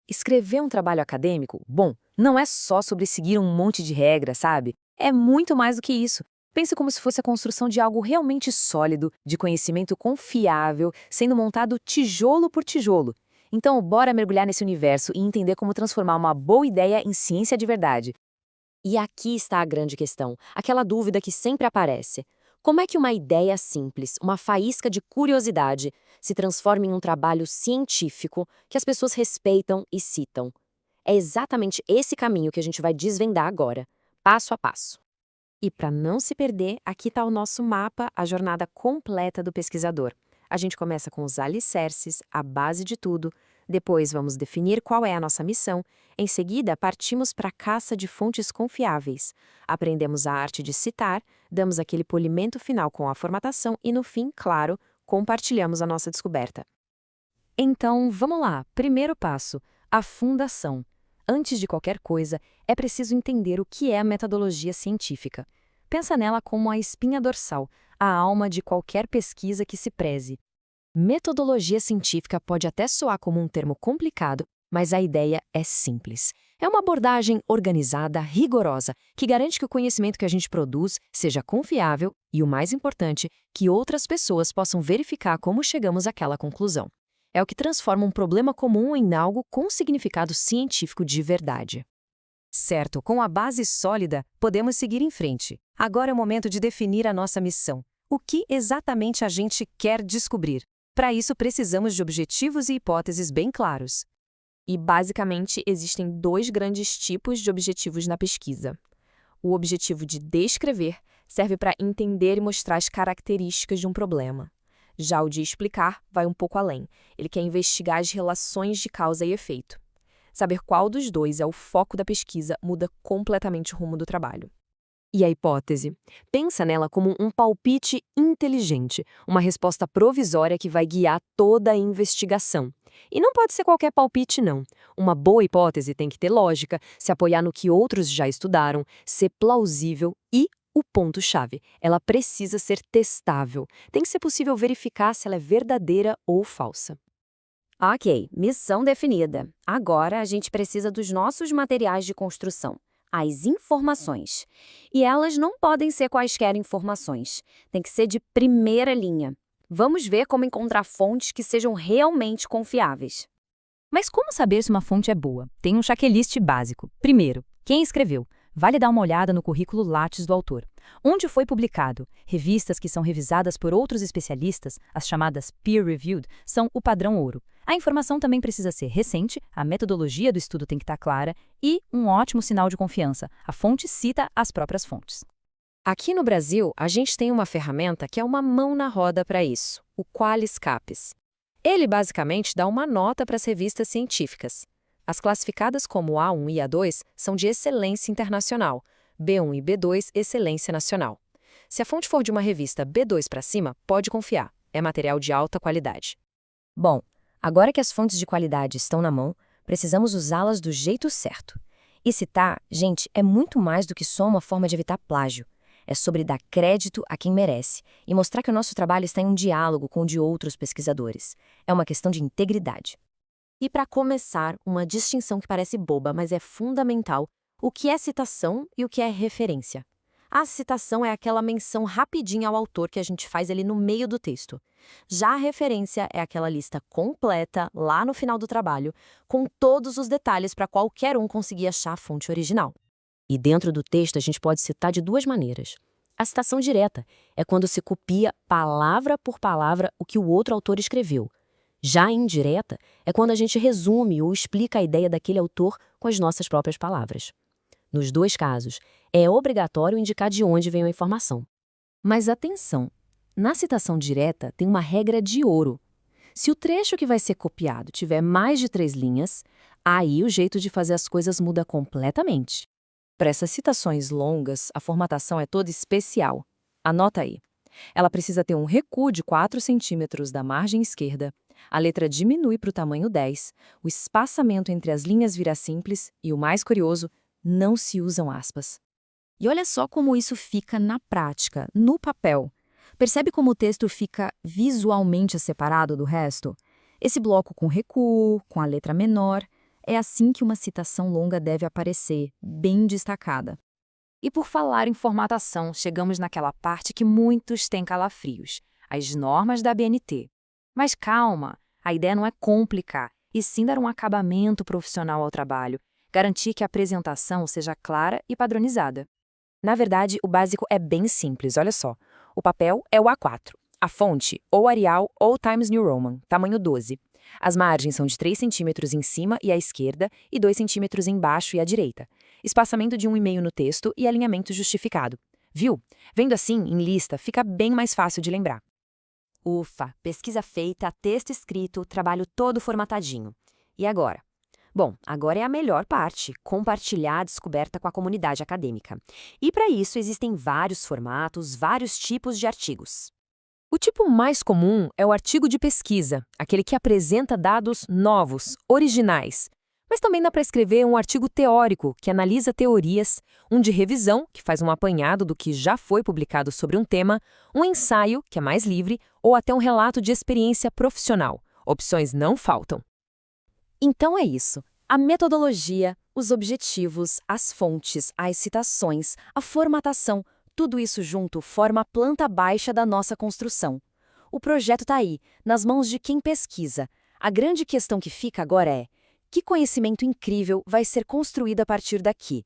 Escrever um trabalho acadêmico, bom, não é só sobre seguir um monte de regras, sabe? É muito mais do que isso. Pense como se fosse a construção de algo realmente sólido, de conhecimento confiável, sendo montado tijolo por tijolo. Então, bora mergulhar nesse universo e entender como transformar uma boa ideia em ciência de verdade. E aqui está a grande questão, aquela dúvida que sempre aparece. Como é que uma ideia simples, uma faísca de curiosidade, se transforma em um trabalho científico que as pessoas respeitam e citam? É exatamente esse caminho que a gente vai desvendar agora, passo a passo. E para não se perder, aqui está o nosso mapa, a jornada completa do pesquisador. A gente começa com os alicerces, a base de tudo. Depois vamos definir qual é a nossa missão. Em seguida, partimos para a caça de fontes confiáveis. Aprendemos a arte de citar, damos aquele polimento final com a formatação e, no fim, claro, compartilhamos a nossa descoberta. Então, vamos lá. Primeiro passo, a fundação. Antes de qualquer coisa, é preciso entender o que é a metodologia científica. Pensa nela como a espinha dorsal, a alma de qualquer pesquisa que se preze. Metodologia científica pode até soar como um termo complicado, mas a ideia é simples. É uma abordagem organizada, rigorosa, que garante que o conhecimento que a gente produz seja confiável e, o mais importante, que outras pessoas possam verificar como chegamos àquela conclusão. É o que transforma um problema comum em algo com significado científico de verdade. Certo, com a base sólida, podemos seguir em frente. Agora é o momento de definir a nossa missão. O que exatamente a gente quer descobrir? Para isso, precisamos de objetivos e hipóteses bem claros. E, basicamente, existem dois grandes tipos de objetivos na pesquisa. O objetivo de descrever serve para entender e mostrar as características de um problema. Já o de explicar vai um pouco além. Ele quer investigar as relações de causa e efeito. Saber qual dos dois é o foco da pesquisa muda completamente o rumo do trabalho. E a hipótese? Pensa nela como um palpite inteligente, uma resposta provisória que vai guiar toda a investigação. E não pode ser qualquer palpite, não. Uma boa hipótese tem que ter lógica, se apoiar no que outros já estudaram, ser plausível e, o ponto-chave, ela precisa ser testável. Tem que ser possível verificar se ela é verdadeira ou falsa. Ok, missão definida. Agora a gente precisa dos nossos materiais de construção, as informações. E elas não podem ser quaisquer informações. Tem que ser de primeira linha. Vamos ver como encontrar fontes que sejam realmente confiáveis. Mas como saber se uma fonte é boa? Tem um checklist básico. Primeiro, quem escreveu? Vale dar uma olhada no currículo Lattes do autor. Onde foi publicado? Revistas que são revisadas por outros especialistas, as chamadas peer-reviewed, são o padrão ouro. A informação também precisa ser recente, a metodologia do estudo tem que estar clara e um ótimo sinal de confiança. A fonte cita as próprias fontes. Aqui no Brasil, a gente tem uma ferramenta que é uma mão na roda para isso, o Qualiscapes. Ele basicamente dá uma nota para as revistas científicas. As classificadas como A1 e A2 são de excelência internacional, B1 e B2, excelência nacional. Se a fonte for de uma revista B2 para cima, pode confiar, é material de alta qualidade. Bom, agora que as fontes de qualidade estão na mão, precisamos usá-las do jeito certo. E citar, gente, é muito mais do que só uma forma de evitar plágio. É sobre dar crédito a quem merece e mostrar que o nosso trabalho está em um diálogo com o de outros pesquisadores. É uma questão de integridade. E para começar, uma distinção que parece boba, mas é fundamental: o que é citação e o que é referência. A citação é aquela menção rapidinha ao autor que a gente faz ali no meio do texto. Já a referência é aquela lista completa, lá no final do trabalho, com todos os detalhes para qualquer um conseguir achar a fonte original. E dentro do texto a gente pode citar de duas maneiras. A citação direta é quando se copia palavra por palavra o que o outro autor escreveu. Já a indireta é quando a gente resume ou explica a ideia daquele autor com as nossas próprias palavras. Nos dois casos, é obrigatório indicar de onde veio a informação. Mas atenção, na citação direta tem uma regra de ouro. Se o trecho que vai ser copiado tiver mais de 3 linhas, aí o jeito de fazer as coisas muda completamente. Para essas citações longas, a formatação é toda especial. Anota aí. Ela precisa ter um recuo de 4 centímetros da margem esquerda, a letra diminui para o tamanho 10, o espaçamento entre as linhas vira simples e, o mais curioso, não se usam aspas. E olha só como isso fica na prática, no papel. Percebe como o texto fica visualmente separado do resto? Esse bloco com recuo, com a letra menor, É assim que uma citação longa deve aparecer, bem destacada. E por falar em formatação, chegamos naquela parte que muitos têm calafrios, as normas da BNT. Mas calma, a ideia não é complicar, e sim dar um acabamento profissional ao trabalho, garantir que a apresentação seja clara e padronizada. Na verdade, o básico é bem simples, olha só. O papel é o A4. A fonte, ou Arial ou Times New Roman, tamanho 12. As margens são de 3 centímetros em cima e à esquerda e 2 centímetros embaixo e à direita. Espaçamento de 1,5 no texto e alinhamento justificado. Viu? Vendo assim, em lista, fica bem mais fácil de lembrar. Ufa, pesquisa feita, texto escrito, trabalho todo formatadinho. E agora? Bom, agora é a melhor parte, compartilhar a descoberta com a comunidade acadêmica. E para isso existem vários formatos, vários tipos de artigos. O tipo mais comum é o artigo de pesquisa, aquele que apresenta dados novos, originais. Mas também dá para escrever um artigo teórico, que analisa teorias, um de revisão, que faz um apanhado do que já foi publicado sobre um tema, um ensaio, que é mais livre, ou até um relato de experiência profissional. Opções não faltam. Então é isso. A metodologia, os objetivos, as fontes, as citações, a formatação, tudo isso junto forma a planta baixa da nossa construção. O projeto está aí, nas mãos de quem pesquisa. A grande questão que fica agora é: que conhecimento incrível vai ser construído a partir daqui?